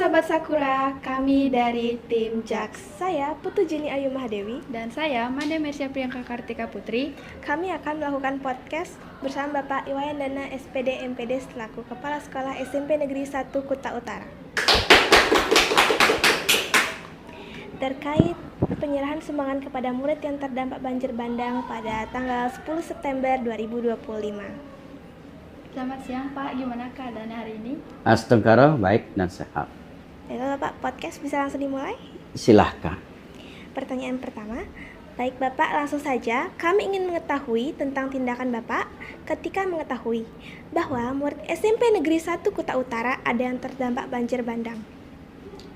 Sobat Sakura, kami dari tim JAKS. Saya Putu Jeni Ayu Mahadewi. Dan saya Made Mersya Priyanka Kartika Putri. Kami akan melakukan podcast bersama Bapak Iwayan Dana SPD MPD selaku Kepala Sekolah SMP Negeri 1 Kuta Utara. Terkait penyerahan sumbangan kepada murid yang terdampak banjir bandang pada tanggal 10 September 2025. Selamat siang Pak, gimana keadaannya hari ini? Astagfirullah, baik dan sehat. Halo Bapak, podcast bisa langsung dimulai? Silahkan. Pertanyaan pertama, baik Bapak, langsung saja kami ingin mengetahui tentang tindakan Bapak ketika mengetahui bahwa murid SMP Negeri 1 Kuta Utara ada yang terdampak banjir bandang.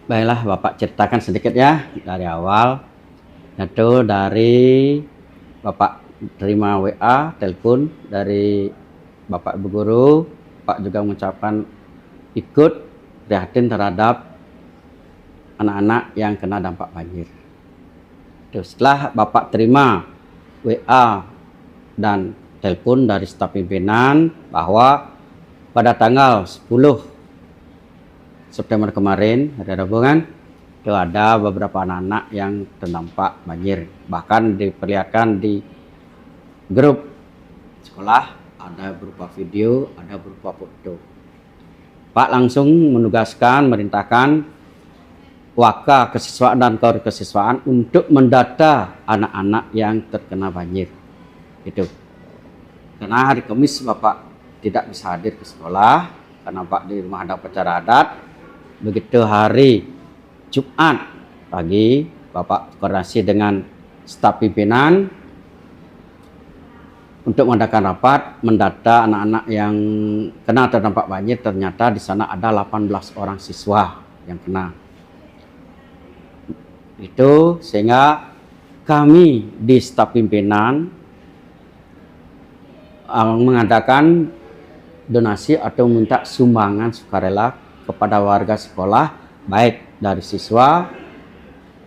Baiklah, Bapak ceritakan sedikit ya dari awal. Itu dari Bapak terima WA, telepon dari Bapak Ibu Guru. Pak juga mengucapkan ikut prihatin terhadap anak-anak yang kena dampak banjir. Setelah Bapak terima WA dan telepon dari staf pimpinan bahwa pada tanggal 10 September kemarin, hari Rabu kan, itu ada beberapa anak-anak yang terdampak banjir. Bahkan diperlihatkan di grup sekolah, ada berupa video, ada berupa foto. Pak langsung menugaskan, merintahkan Waka Kesiswaan dan Kor Kesiswaan untuk mendata anak-anak yang terkena banjir. Itu. Karena hari Kamis Bapak tidak bisa hadir ke sekolah karena Pak di rumah ada acara adat. Begitu hari Jumat pagi Bapak koordinasi dengan staf pimpinan untuk mengadakan rapat mendata anak-anak yang kena terdampak banjir. Ternyata di sana ada 18 orang siswa yang kena. Itu sehingga kami di staf pimpinan mengadakan donasi atau minta sumbangan sukarela kepada warga sekolah, baik dari siswa,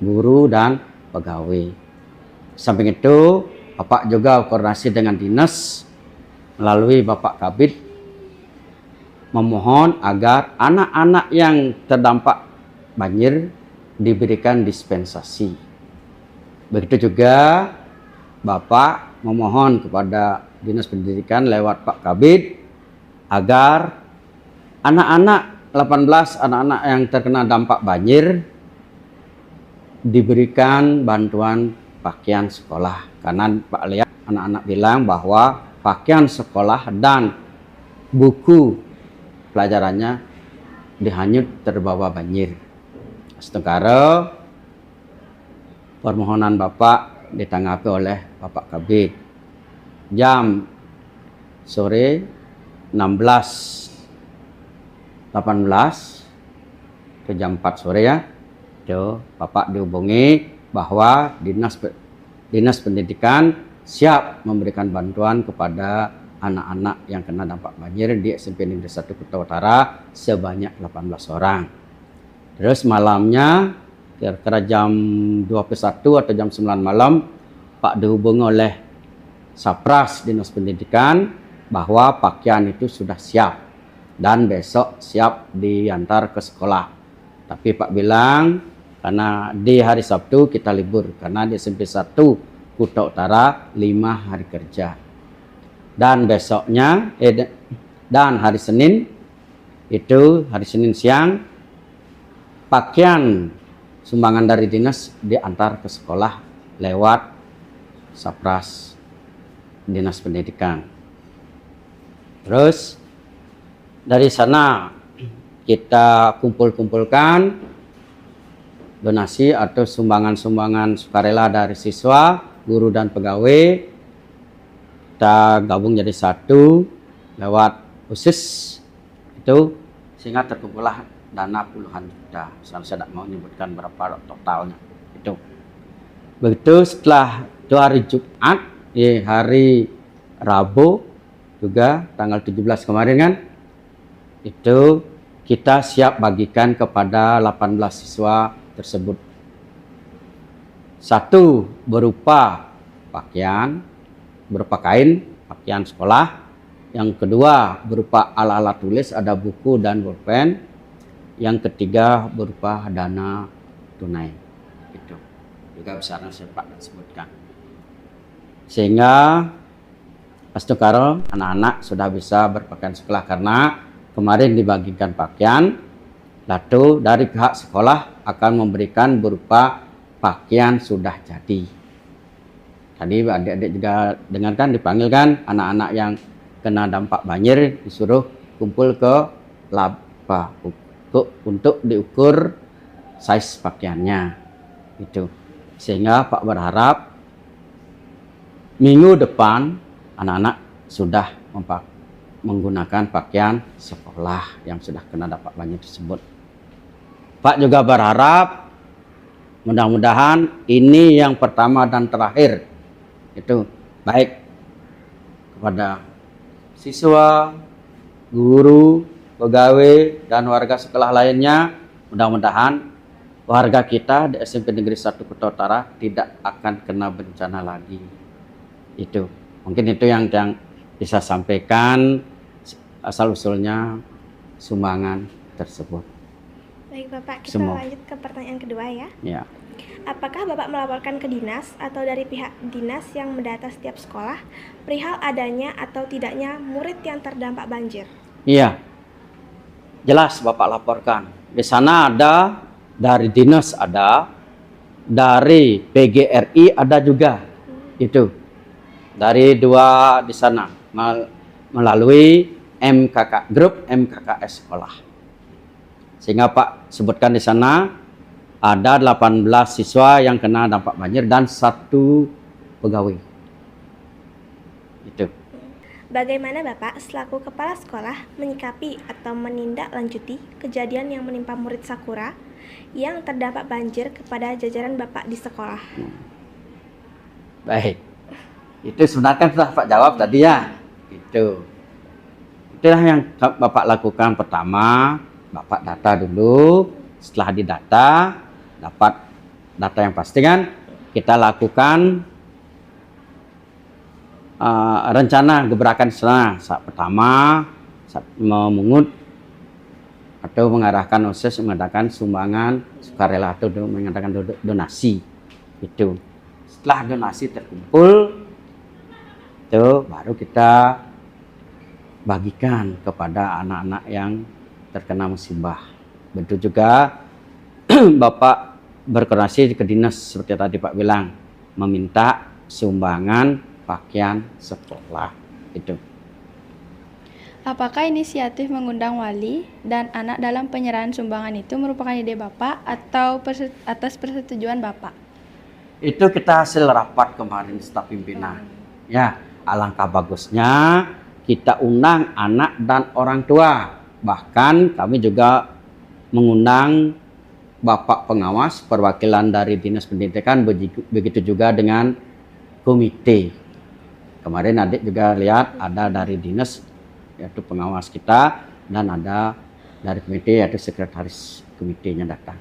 guru, dan pegawai. Samping itu, Bapak juga koordinasi dengan dinas melalui Bapak Kabid memohon agar anak-anak yang terdampak banjir diberikan dispensasi. Begitu juga Bapak memohon kepada Dinas Pendidikan lewat Pak Kabid agar anak-anak 18 anak-anak yang terkena dampak banjir diberikan bantuan pakaian sekolah. Karena Pak lihat anak-anak bilang bahwa pakaian sekolah dan buku pelajarannya dihanyut terbawa banjir. Sementara permohonan Bapak ditanggapi oleh Bapak Kabid jam sore 18 ke jam 4 sore ya. Itu Bapak dihubungi bahwa Dinas Pendidikan siap memberikan bantuan kepada anak-anak yang kena dampak banjir di SMP Negeri 1 Kuta Utara sebanyak 18 orang. Terus malamnya kira-kira jam 21 atau jam 9 malam Pak dihubungi oleh Sapras Dinas Pendidikan bahwa pakaian itu sudah siap dan besok siap diantar ke sekolah. Tapi Pak bilang karena di hari Sabtu kita libur karena di SMP 1 Kuta Utara 5 hari kerja. Dan besoknya dan hari Senin itu hari Senin siang pakaian sumbangan dari dinas diantar ke sekolah lewat Sapras Dinas Pendidikan. Terus dari sana kita kumpulkan donasi atau sumbangan-sumbangan sukarela dari siswa, guru dan pegawai. Kita gabung jadi satu lewat OSIS itu sehingga terkumpullah dana puluhan juta. Saya tidak mau menyebutkan berapa totalnya. Itu. Begitu setelah itu hari Jumat, hari Rabu juga tanggal 17 kemarin kan, itu kita siap bagikan kepada 18 siswa tersebut. Satu berupa pakaian, berupa kain, pakaian sekolah. Yang kedua berupa alat-alat tulis, ada buku dan pulpen. Yang ketiga berupa dana tunai. Itu juga besarnya saya Pak sebutkan. Sehingga pas itu karo anak-anak sudah bisa berpakaian sekolah karena kemarin dibagikan pakaian, lalu dari pihak sekolah akan memberikan berupa pakaian sudah jadi. Tadi adik-adik juga dengarkan dipanggilkan anak-anak yang kena dampak banjir disuruh kumpul ke laba untuk diukur size pakaiannya. Itu. Sehingga Pak berharap minggu depan anak-anak sudah menggunakan pakaian sekolah yang sudah kena dampak banjir tersebut. Pak juga berharap mudah-mudahan ini yang pertama dan terakhir. Itu baik kepada siswa, guru, pegawai, dan warga sekolah lainnya. Mudah-mudahan warga kita di SMP Negeri 1 Kuta Utara tidak akan kena bencana lagi. Itu mungkin itu yang bisa sampaikan asal-usulnya sumbangan tersebut. Baik Bapak, kita lanjut ke pertanyaan kedua ya. Ya. Apakah Bapak melaporkan ke dinas atau dari pihak dinas yang mendata setiap sekolah perihal adanya atau tidaknya murid yang terdampak banjir? Iya, jelas Bapak laporkan. Di sana ada dari dinas, ada dari PGRI ada juga. Itu dari dua di sana melalui MKK grup MKKS sekolah. Sehingga Pak sebutkan di sana ada 18 siswa yang kena dampak banjir dan 1 pegawai. Itu. Bagaimana Bapak selaku kepala sekolah menyikapi atau menindaklanjuti kejadian yang menimpa murid Sakura yang terdampak banjir kepada jajaran Bapak di sekolah? Baik. Itu sebenarnya kan sudah Pak jawab tadi ya. Itulah yang Bapak lakukan. Pertama, Bapak data dulu. Setelah didata, dapat data yang pasti kan, kita lakukan rencana gebrakan sana. Pertama, memungut atau mengarahkan OSIS mengadakan sumbangan sukarela atau mengadakan donasi. Itu. Setelah donasi terkumpul, itu baru kita bagikan kepada anak-anak yang terkena musibah. Begitu juga Bapak berkoordinasi ke dinas seperti tadi Pak bilang, meminta sumbangan pakaian sekolah. Itu. Apakah inisiatif mengundang wali dan anak dalam penyerahan sumbangan itu merupakan ide Bapak atau atas persetujuan Bapak? Itu kita hasil rapat kemarin staf pimpinan. Ya, alangkah bagusnya kita undang anak dan orang tua. Bahkan kami juga mengundang Bapak pengawas perwakilan dari Dinas Pendidikan, begitu juga dengan komite. Kemarin adik juga lihat ada dari dinas yaitu pengawas kita dan ada dari komite yaitu sekretaris komitenya datang.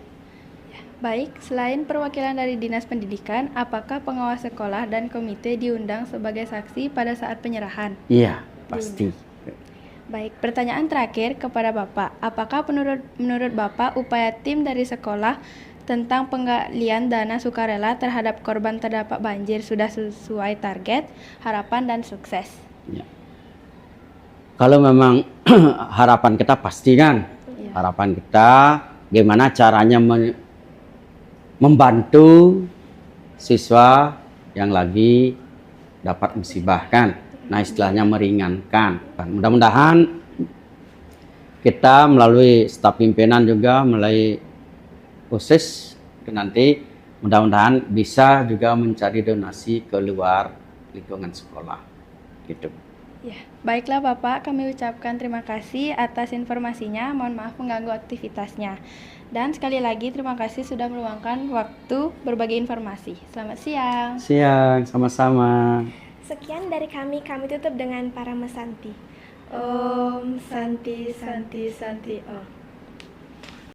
Baik, selain perwakilan dari Dinas Pendidikan, apakah pengawas sekolah dan komite diundang sebagai saksi pada saat penyerahan? Iya, pasti. Baik, pertanyaan terakhir kepada Bapak. Apakah menurut Bapak upaya tim dari sekolah tentang penggalian dana sukarela terhadap korban terdampak banjir sudah sesuai target, harapan, dan sukses? Ya. Kalau memang harapan kita pasti kan, harapan kita gimana caranya membantu siswa yang lagi dapat musibah kan. Nah istilahnya meringankan. Mudah-mudahan kita melalui staf pimpinan juga melalui OSIS nanti mudah-mudahan bisa juga mencari donasi ke luar lingkungan sekolah. Gitu. Ya, baiklah Bapak, kami ucapkan terima kasih atas informasinya. Mohon maaf mengganggu aktivitasnya. Dan sekali lagi terima kasih sudah meluangkan waktu berbagi informasi. Selamat siang. Siang, sama-sama. Sekian dari kami tutup dengan para mesanti. Om Santi Santi Santi Om.